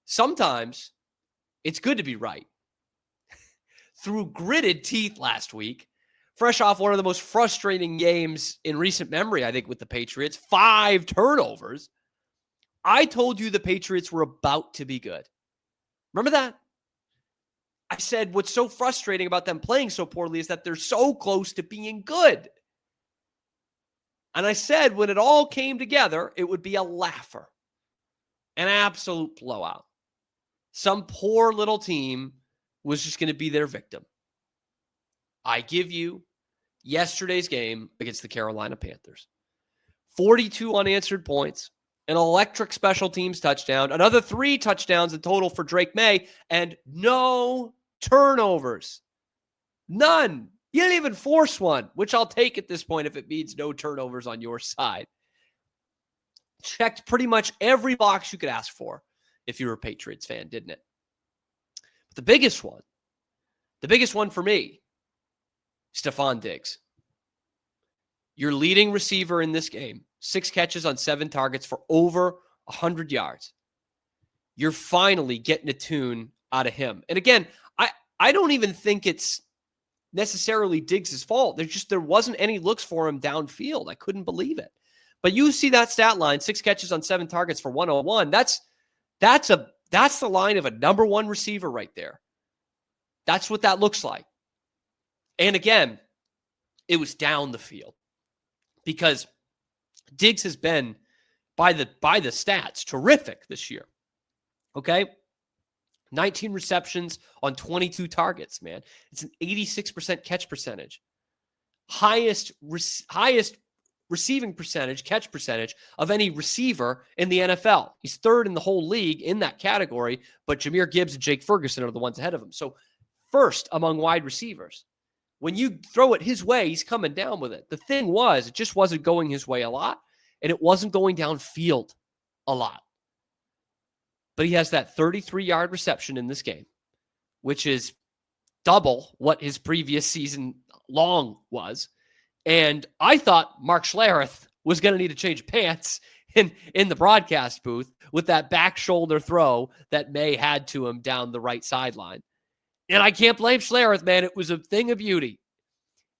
sometimes it's good to be right. Through gritted teeth last week, fresh off one of the most frustrating games in recent memory, I think, with the Patriots, 5 turnovers, I told you the Patriots were about to be good. Remember that? I said what's so frustrating about them playing so poorly is that they're so close to being good. And I said when it all came together, it would be a laugher, an absolute blowout. Some poor little team was just going to be their victim. I give you yesterday's game against the Carolina Panthers. 42 unanswered points, an electric special teams touchdown, another 3 touchdowns in total for Drake Maye, and no turnovers. None. You didn't even force one, which I'll take at this point if it means no turnovers on your side. Checked pretty much every box you could ask for if you were a Patriots fan, didn't it? But the biggest one for me, Stefon Diggs. Your leading receiver in this game, 6 catches on 7 targets for over 100 yards. You're finally getting a tune out of him. And again, I don't even think it's necessarily Diggs' fault. There wasn't any looks for him downfield. I couldn't believe it. But you see that stat line, 6 catches on 7 targets for 101. That's the line of a number 1 receiver right there. That's what that looks like. And again, it was down the field because Diggs has been by the stats terrific this year. Okay? 19 receptions on 22 targets, man. It's an 86% catch percentage. Highest receiving percentage, catch percentage of any receiver in the NFL. He's 3rd in the whole league in that category, but Jahmyr Gibbs and Jake Ferguson are the ones ahead of him. So 1st among wide receivers. When you throw it his way, he's coming down with it. The thing was, it just wasn't going his way a lot, and it wasn't going downfield a lot. But he has that 33-yard reception in this game, which is double what his previous season long was. And I thought Mark Schlereth was going to need to change pants in the broadcast booth with that back shoulder throw that Maye had to him down the right sideline. And I can't blame Schlereth, man. It was a thing of beauty.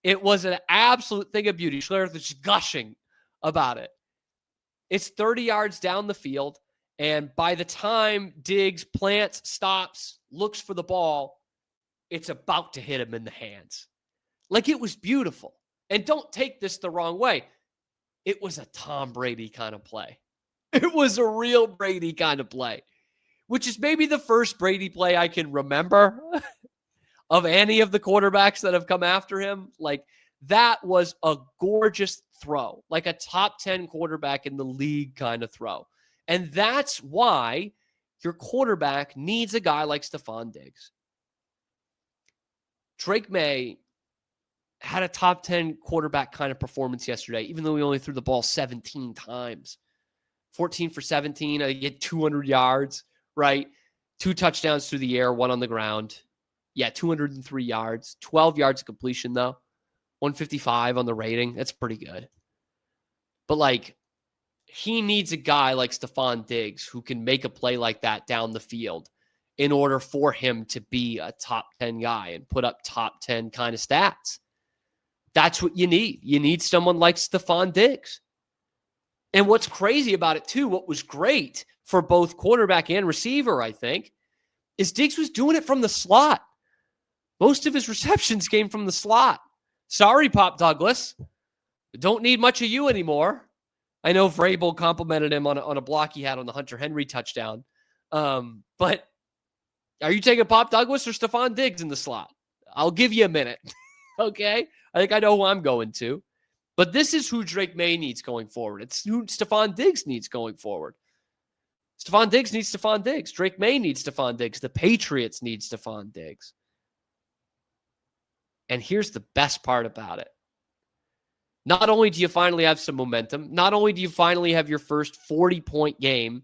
It was an absolute thing of beauty. Schlereth was just gushing about it. It's 30 yards down the field. And by the time Diggs plants, stops, looks for the ball, it's about to hit him in the hands. Like, it was beautiful. And don't take this the wrong way. It was a Tom Brady kind of play. It was a real Brady kind of play, which is maybe the first Brady play I can remember of any of the quarterbacks that have come after him. Like, that was a gorgeous throw, like a top 10 quarterback in the league kind of throw. And that's why your quarterback needs a guy like Stefon Diggs. Drake Maye had a top 10 quarterback kind of performance yesterday, even though he only threw the ball 17 times. 14 for 17, he had 200 yards, right? 2 touchdowns through the air, 1 on the ground. Yeah, 203 yards. 12 yards of completion, though. 155 on the rating. That's pretty good. But, like, he needs a guy like Stefon Diggs who can make a play like that down the field in order for him to be a top 10 guy and put up top 10 kind of stats. That's what you need. You need someone like Stefon Diggs. And what's crazy about it, too, what was great for both quarterback and receiver, I think, is Diggs was doing it from the slot. Most of his receptions came from the slot. Sorry, Pop Douglas. Don't need much of you anymore. I know Vrabel complimented him on a block he had on the Hunter Henry touchdown. But are you taking Pop Douglas or Stefon Diggs in the slot? I'll give you a minute. Okay? I think I know who I'm going to. But this is who Drake Maye needs going forward. It's who Stefon Diggs needs going forward. Stefon Diggs needs Stefon Diggs. Drake Maye needs Stefon Diggs. The Patriots need Stefon Diggs. And here's the best part about it. Not only do you finally have some momentum, not only do you finally have your first 40-point game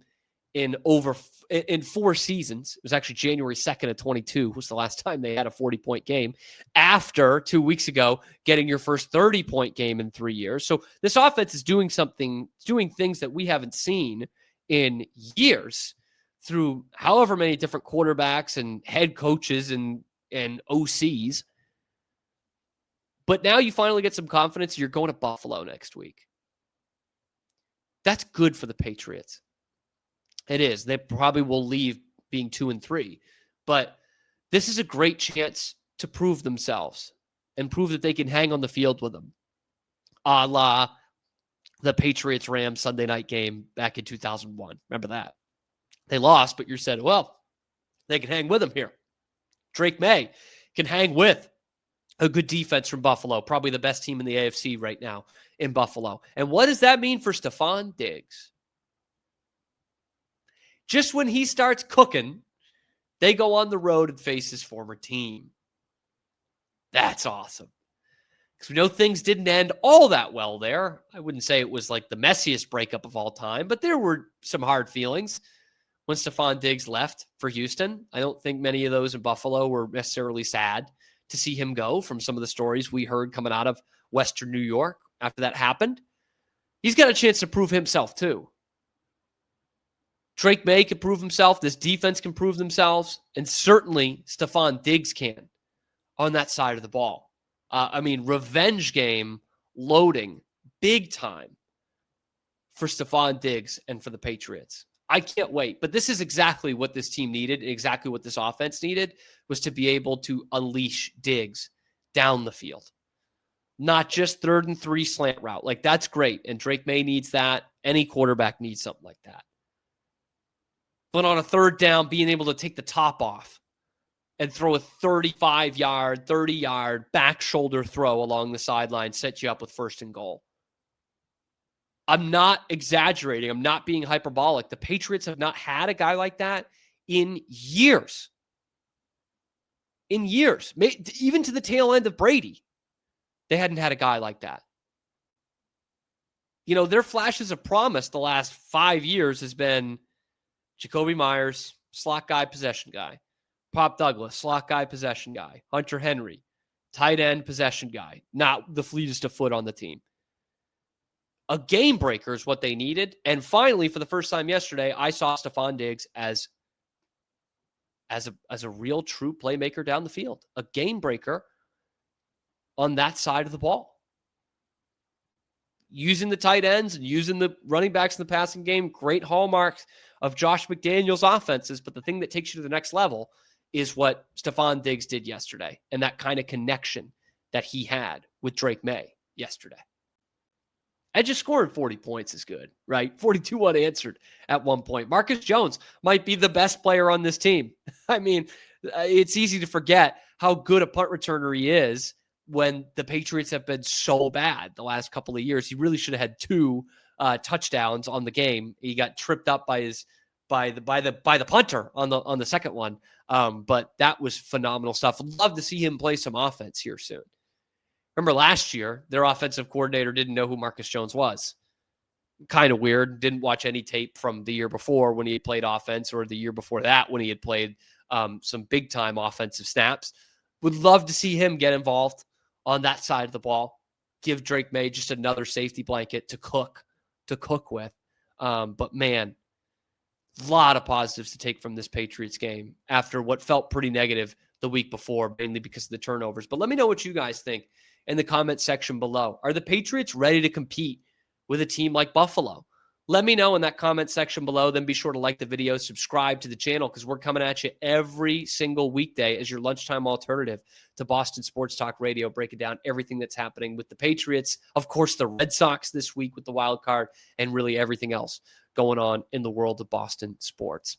in 4 seasons. It was actually January 2nd of 22 was the last time they had a 40-point game after 2 weeks ago getting your first 30-point game in 3 years. So this offense is doing things that we haven't seen in years through however many different quarterbacks and head coaches and OCs. But now you finally get some confidence. You're going to Buffalo next week. That's good for the Patriots. It is. They probably will leave being 2-3. But this is a great chance to prove themselves and prove that they can hang on the field with them. A la the Patriots-Rams Sunday night game back in 2001. Remember that? They lost, but you said, well, they can hang with them here. Drake Maye can hang with a good defense from Buffalo, probably the best team in the AFC right now in Buffalo. And what does that mean for Stefon Diggs? Just when he starts cooking, they go on the road and face his former team. That's awesome. Because we know things didn't end all that well there. I wouldn't say it was like the messiest breakup of all time, but there were some hard feelings when Stefon Diggs left for Houston. I don't think many of those in Buffalo were necessarily sad to see him go from some of the stories we heard coming out of Western New York after that happened. He's got a chance to prove himself too. Drake Maye can prove himself. This defense can prove themselves. And certainly Stefon Diggs can on that side of the ball. Revenge game loading big time for Stefon Diggs and for the Patriots. I can't wait. But this is exactly what this team needed, exactly what this offense needed, was to be able to unleash Diggs down the field. Not just 3rd and 3 slant route. Like, that's great. And Drake Maye needs that. Any quarterback needs something like that. But on a 3rd down, being able to take the top off and throw a 35-yard, 30-yard back shoulder throw along the sideline, set you up with 1st and goal. I'm not exaggerating. I'm not being hyperbolic. The Patriots have not had a guy like that in years. In years. Even to the tail end of Brady, they hadn't had a guy like that. You know, their flashes of promise the last 5 years has been Jacoby Myers, slot guy, possession guy. Pop Douglas, slot guy, possession guy. Hunter Henry, tight end, possession guy. Not the fleetest of foot on the team. A game breaker is what they needed. And finally, for the first time yesterday, I saw Stefon Diggs as a real true playmaker down the field. A game breaker on that side of the ball. Using the tight ends and using the running backs in the passing game, great hallmarks of Josh McDaniels' offenses. But the thing that takes you to the next level is what Stefon Diggs did yesterday and that kind of connection that he had with Drake Maye yesterday. And just scoring 40 points is good, right? 42 unanswered at one point. Marcus Jones might be the best player on this team. I mean, it's easy to forget how good a punt returner he is when the Patriots have been so bad the last couple of years. He really should have had 2 touchdowns on the game. He got tripped up by the punter on the second one. But that was phenomenal stuff. Love to see him play some offense here soon. Remember last year, their offensive coordinator didn't know who Marcus Jones was. Kind of weird. Didn't watch any tape from the year before when he had played offense or the year before that when he had played some big-time offensive snaps. Would love to see him get involved on that side of the ball. Give Drake Maye just another safety blanket to cook with. But man, a lot of positives to take from this Patriots game after what felt pretty negative the week before, mainly because of the turnovers. But let me know what you guys think in the comment section below. Are the Patriots ready to compete with a team like Buffalo? Let me know in that comment section below. Then be sure to like the video, subscribe to the channel, because we're coming at you every single weekday as your lunchtime alternative to Boston Sports Talk Radio, breaking down everything that's happening with the Patriots, of course, the Red Sox this week with the wild card, and really everything else going on in the world of Boston sports.